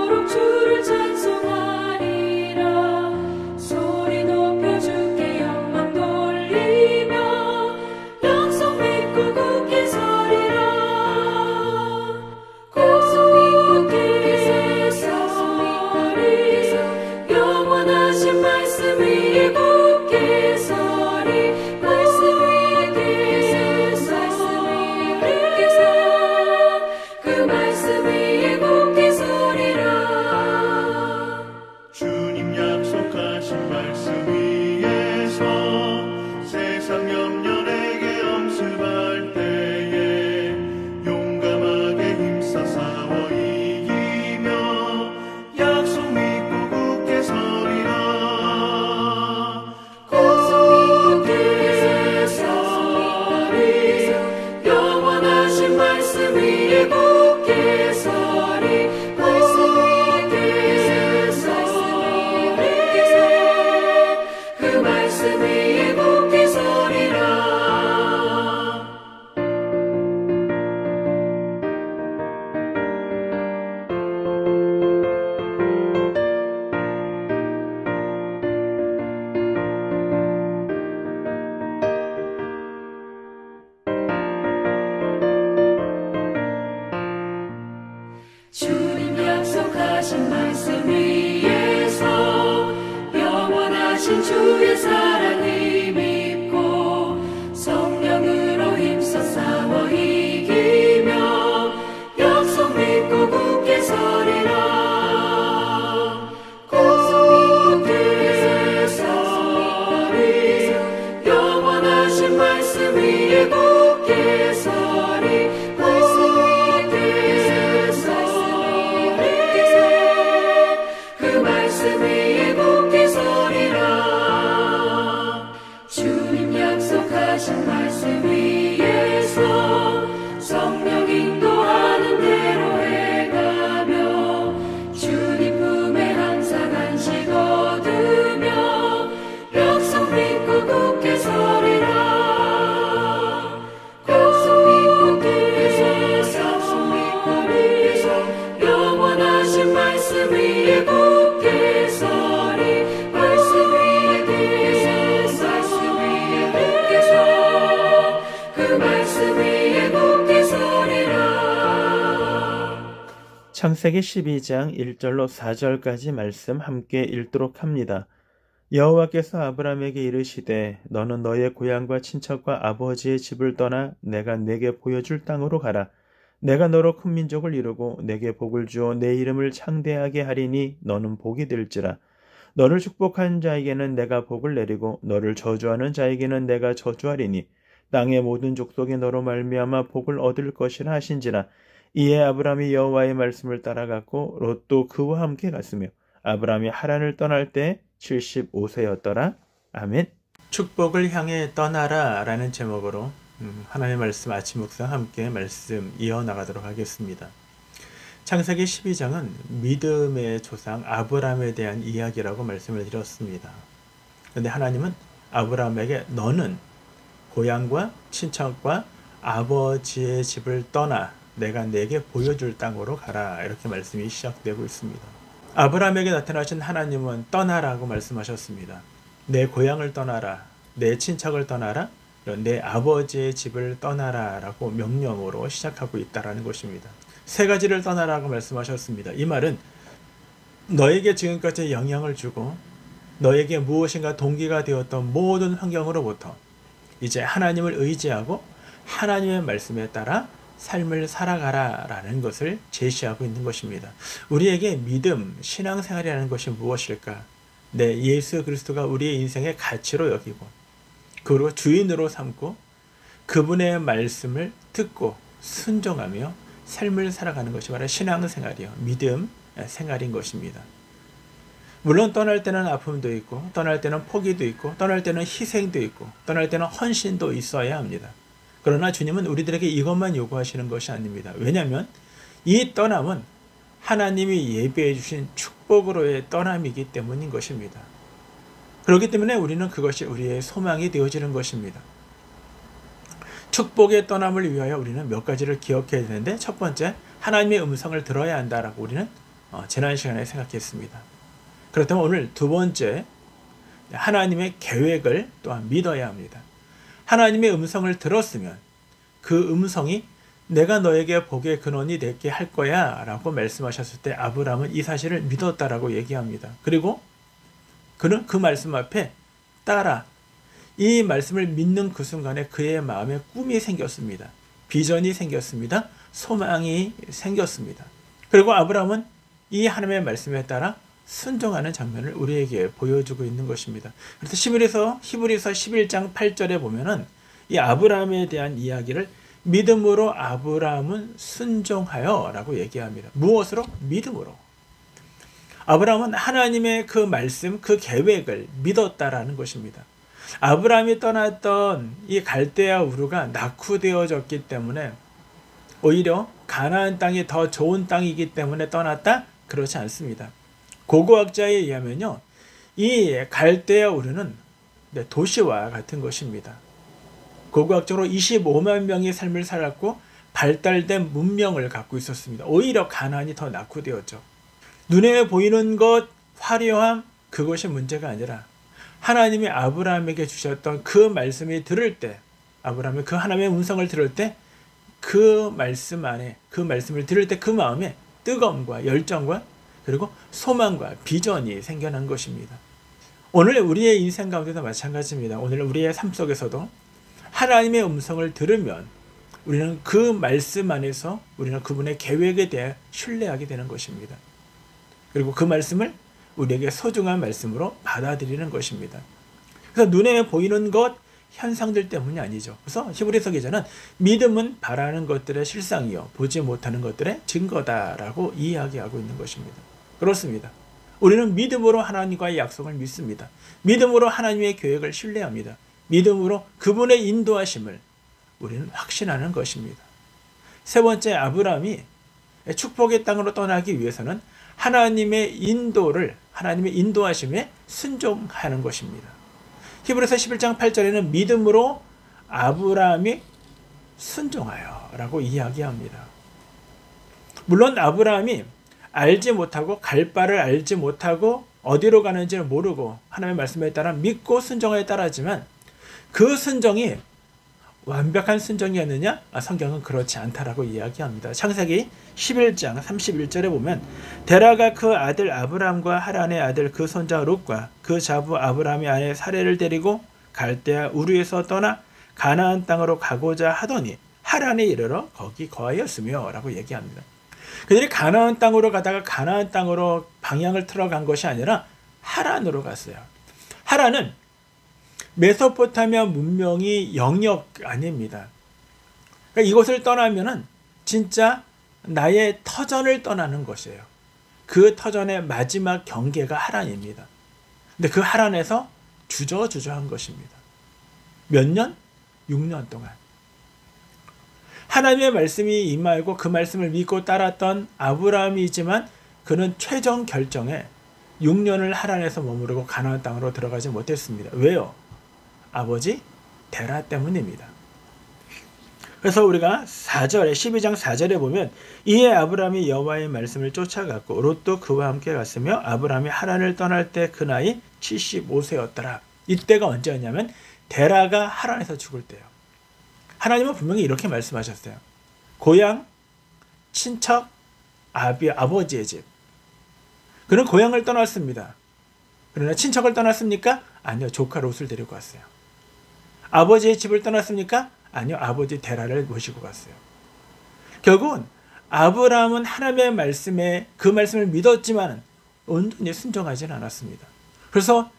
영원토록 주를 찬송하리라. 소리 높여 주께 영광 돌리며 약속 믿고 굳게 서리라. 약속 믿고 굳게 서리. 영원하신 말씀 위에 굳게 서리. 말씀 위에 굳게 서리. 그 말씀 위에 굳게 서리라. 주님 약속하신 말씀 위에서 세상 염려 내게 엄습할 때에 용감하게 힘써 싸워 이기며 약속 믿고 굳게 서리라. 굳게 서리. 영원하신 말씀 위에 굳게 서리. 말씀 위에 서리. 그 말씀 위에 굳게 서리라. 주님 약속하신 말씀 위에서 영원하신 주의 사랑을 믿고 성령으로 힘써 싸워 이기며 약속 믿고 굳게 서리라. 굳게 서리. 영원하신 말씀 위에 굳게 서리. 말씀 위에 서리. 그 말씀 위에 굳게 서리라. 주님 약속하신 말씀 위에서 성령 인도하는 대로 해가며 주님 품에 항상 안식 얻으며 약속 믿고 굳게 서리라. 약속 믿고 굳게 서리. 영원하신 말씀 위에 굳게 서리. 말씀 위에 굳게 서. 그 말씀 위에 굳게 서리라. 창세기 12장 1절로 4절까지 말씀 함께 읽도록 합니다. 여호와께서 아브라함에게 이르시되 너는 너의 고향과 친척과 아버지의 집을 떠나 내가 내게 보여줄 땅으로 가라. 내가 너로 큰 민족을 이루고 내게 복을 주어 내 이름을 창대하게 하리니 너는 복이 될지라. 너를 축복한 자에게는 내가 복을 내리고 너를 저주하는 자에게는 내가 저주하리니 땅의 모든 족속이 너로 말미암아 복을 얻을 것이라 하신지라. 이에 아브라함이 여호와의 말씀을 따라갔고 롯도 그와 함께 갔으며 아브라함이 하란을 떠날 때 75세였더라. 아멘. 축복을 향해 떠나라 라는 제목으로 하나님의 말씀 아침 묵상 함께 말씀 이어나가도록 하겠습니다. 창세기 12장은 믿음의 조상 아브라함에 대한 이야기라고 말씀을 드렸습니다. 그런데 하나님은 아브라함에게 너는 고향과 친척과 아버지의 집을 떠나 내가 내게 보여줄 땅으로 가라 이렇게 말씀이 시작되고 있습니다. 아브라함에게 나타나신 하나님은 떠나라고 말씀하셨습니다. 내 고향을 떠나라, 내 친척을 떠나라, 내 아버지의 집을 떠나라 라고 명령으로 시작하고 있다는 것입니다. 세 가지를 떠나라고 말씀하셨습니다. 이 말은 너에게 지금까지 영향을 주고 너에게 무엇인가 동기가 되었던 모든 환경으로부터 이제 하나님을 의지하고 하나님의 말씀에 따라 삶을 살아가라 라는 것을 제시하고 있는 것입니다. 우리에게 믿음, 신앙생활이라는 것이 무엇일까? 네, 예수 그리스도가 우리의 인생의 가치로 여기고 그리고 주인으로 삼고 그분의 말씀을 듣고 순종하며 삶을 살아가는 것이 바로 신앙생활이요, 믿음 생활인 것입니다. 물론 떠날 때는 아픔도 있고 떠날 때는 포기도 있고 떠날 때는 희생도 있고 떠날 때는 헌신도 있어야 합니다. 그러나 주님은 우리들에게 이것만 요구하시는 것이 아닙니다. 왜냐하면 이 떠남은 하나님이 예비해 주신 축복으로의 떠남이기 때문인 것입니다. 그렇기 때문에 우리는 그것이 우리의 소망이 되어지는 것입니다. 축복의 떠남을 위하여 우리는 몇 가지를 기억해야 되는데, 첫 번째, 하나님의 음성을 들어야 한다라고 우리는 지난 시간에 생각했습니다. 그렇다면 오늘 두 번째, 하나님의 계획을 또한 믿어야 합니다. 하나님의 음성을 들었으면 그 음성이 내가 너에게 복의 근원이 되게 할 거야 라고 말씀하셨을 때 아브라함은 이 사실을 믿었다라고 얘기합니다. 그리고 그는 그 말씀 앞에 따라 이 말씀을 믿는 그 순간에 그의 마음에 꿈이 생겼습니다. 비전이 생겼습니다. 소망이 생겼습니다. 그리고 아브라함은 이 하나님의 말씀에 따라 순종하는 장면을 우리에게 보여주고 있는 것입니다. 그래서 히브리서 11장 8절에 보면은 이 아브라함에 대한 이야기를 믿음으로 아브라함은 순종하여 라고 얘기합니다. 무엇으로? 믿음으로. 아브라함은 하나님의 그 말씀, 그 계획을 믿었다라는 것입니다. 아브라함이 떠났던 이 갈대아 우르가 낙후되어졌기 때문에 오히려 가나안 땅이 더 좋은 땅이기 때문에 떠났다? 그렇지 않습니다. 고고학자에 의하면요, 이 갈대아 우르는 도시와 같은 것입니다. 고고학적으로 25만 명의 삶을 살았고 발달된 문명을 갖고 있었습니다. 오히려 가나안이 더 낙후되었죠. 눈에 보이는 것, 화려함, 그것이 문제가 아니라 하나님이 아브라함에게 주셨던 그 말씀이 들을 때, 아브라함이 그 하나님의 음성을 들을 때 그 말씀 안에, 그 말씀을 들을 때 그 마음에 뜨거움과 열정과 그리고 소망과 비전이 생겨난 것입니다. 오늘 우리의 인생 가운데도 마찬가지입니다. 오늘 우리의 삶 속에서도 하나님의 음성을 들으면 우리는 그 말씀 안에서 우리는 그분의 계획에 대해 신뢰하게 되는 것입니다. 그리고 그 말씀을 우리에게 소중한 말씀으로 받아들이는 것입니다. 그래서 눈에 보이는 것, 현상들 때문이 아니죠. 그래서 히브리서 기자는 믿음은 바라는 것들의 실상이요 보지 못하는 것들의 증거다라고 이야기하고 있는 것입니다. 그렇습니다. 우리는 믿음으로 하나님과의 약속을 믿습니다. 믿음으로 하나님의 계획을 신뢰합니다. 믿음으로 그분의 인도하심을 우리는 확신하는 것입니다. 세 번째, 아브라함이 축복의 땅으로 떠나기 위해서는 하나님의 인도하심에 순종하는 것입니다. 히브리서 11장 8절에는 믿음으로 아브라함이 순종하여 라고 이야기합니다. 물론 아브라함이 알지 못하고 갈 바를 알지 못하고 어디로 가는지를 모르고 하나님의 말씀에 따라 믿고 순종하여 따랐지만 그 순종이 완벽한 순종이었느냐? 성경은 그렇지 않다라고 이야기합니다. 창세기 11장 31절에 보면 데라가 그 아들 아브람과 하란의 아들 그 손자 롯과 그 자부 아브람의 아내 사레를 데리고 갈대아 우르에서 떠나 가나안 땅으로 가고자 하더니 하란에 이르러 거기 거하였으며 라고 얘기합니다. 그들이 가나안 땅으로 가다가 가나안 땅으로 방향을 틀어간 것이 아니라 하란으로 갔어요. 하란은 메소포타미아 문명이 영역 아닙니다. 그러니까 이곳을 떠나면은 진짜 나의 터전을 떠나는 것이에요. 그 터전의 마지막 경계가 하란입니다. 근데 그 하란에서 주저주저한 것입니다. 몇 년? 6년 동안. 하나님의 말씀이 임하고 그 말씀을 믿고 따랐던 아브라함이지만 그는 최종 결정에 6년을 하란에서 머무르고 가나안 땅으로 들어가지 못했습니다. 왜요? 아버지 데라 때문입니다. 그래서 우리가 12장 4절에 보면 이에 아브라함이 여호와의 말씀을 쫓아갔고 롯도 그와 함께 갔으며 아브라함이 하란을 떠날 때 그 나이 75세였더라. 이때가 언제였냐면 데라가 하란에서 죽을 때요. 하나님은 분명히 이렇게 말씀하셨어요. 고향, 친척, 아버지의 집. 그는 고향을 떠났습니다. 그러나 친척을 떠났습니까? 아니요. 조카 롯을 데리고 갔어요. 아버지의 집을 떠났습니까? 아니요. 아버지 데라를 모시고 갔어요. 결국은 아브라함은 하나님의 말씀에 그 말씀을 믿었지만 온전히 순종하지는 않았습니다. 그래서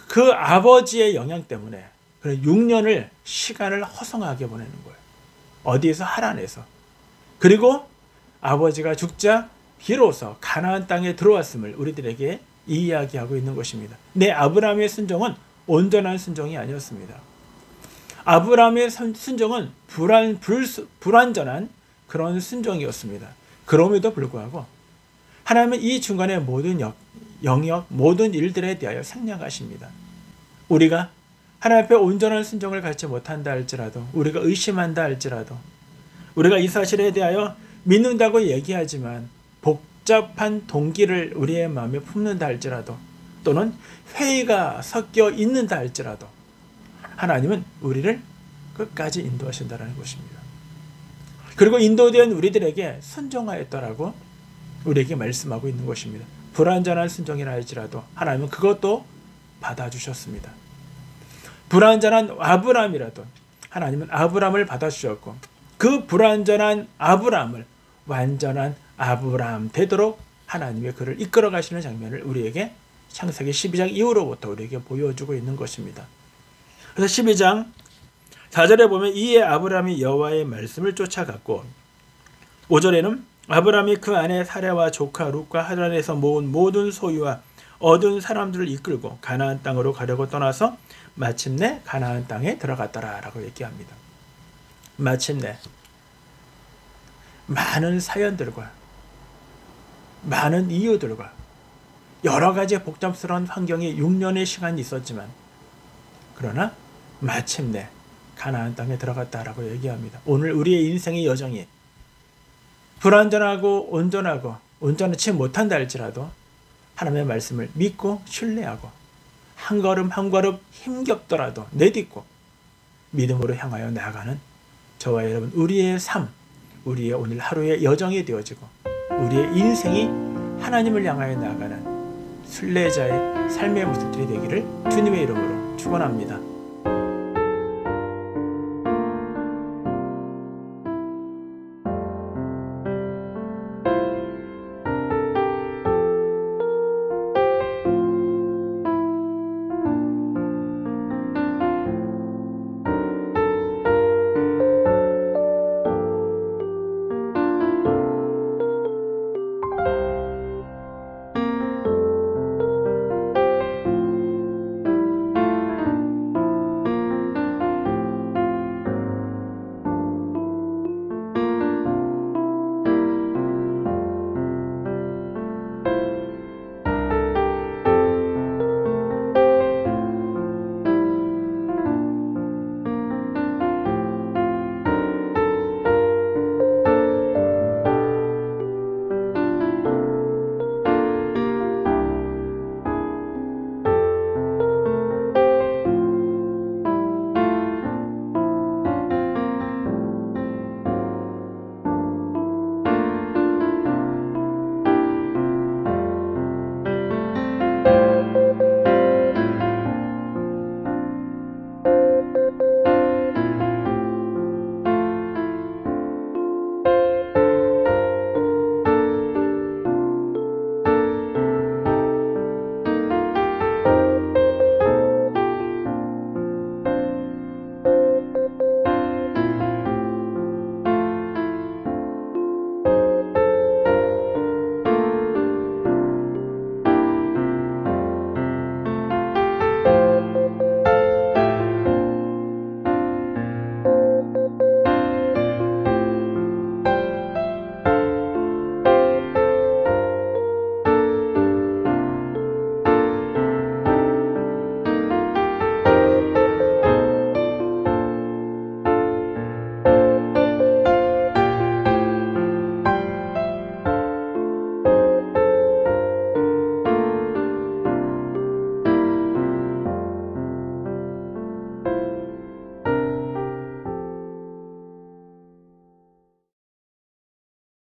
그 아버지의 영향 때문에 6년을 시간을 허송하게 보내는 거예요. 어디에서? 하란에서. 그리고 아버지가 죽자 비로소 가나안 땅에 들어왔음을 우리들에게 이야기하고 있는 것입니다. 네, 아브라함의 순종은 온전한 순종이 아니었습니다. 아브라함의 순종은 불완전한 그런 순종이었습니다. 그럼에도 불구하고 하나님은 이 중간의 모든 영역, 모든 일들에 대하여 생략하십니다. 우리가 하나님 앞에 온전한 순종을 갖지 못한다 할지라도, 우리가 의심한다 할지라도, 우리가 이 사실에 대하여 믿는다고 얘기하지만 복잡한 동기를 우리의 마음에 품는다 할지라도 또는 회의가 섞여 있는다 할지라도 하나님은 우리를 끝까지 인도하신다는 것입니다. 그리고 인도된 우리들에게 순종하였더라고 우리에게 말씀하고 있는 것입니다. 불완전한 순종이라 할지라도 하나님은 그것도 받아주셨습니다. 불완전한 아브라함이라도 하나님은 아브라함을 받아주셨고 그 불완전한 아브라함을 완전한 아브라함 되도록 하나님의 그를 이끌어 가시는 장면을 우리에게 창세기 12장 이후로부터 우리에게 보여주고 있는 것입니다. 그래서 12장 4절에 보면 이에 아브라함이 여호와의 말씀을 쫓아갔고 5절에는 아브라함이 그 안에 사레와 조카 룻과 하란에서 모은 모든 소유와 얻은 사람들을 이끌고 가나안 땅으로 가려고 떠나서 마침내 가나안 땅에 들어갔더라라고 얘기합니다. 마침내 많은 사연들과 많은 이유들과 여러 가지 복잡스러운 환경에 6년의 시간이 있었지만 그러나 마침내 가나안 땅에 들어갔다라고 얘기합니다. 오늘 우리의 인생의 여정이 불완전하고 온전치 못한다 할지라도 하나님의 말씀을 믿고 신뢰하고 한 걸음 한 걸음 힘겹더라도 내딛고 믿음으로 향하여 나아가는 저와 여러분 우리의 삶, 우리의 오늘 하루의 여정이 되어지고 우리의 인생이 하나님을 향하여 나아가는 순례자의 삶의 모습들이 되기를 주님의 이름으로 축원합니다.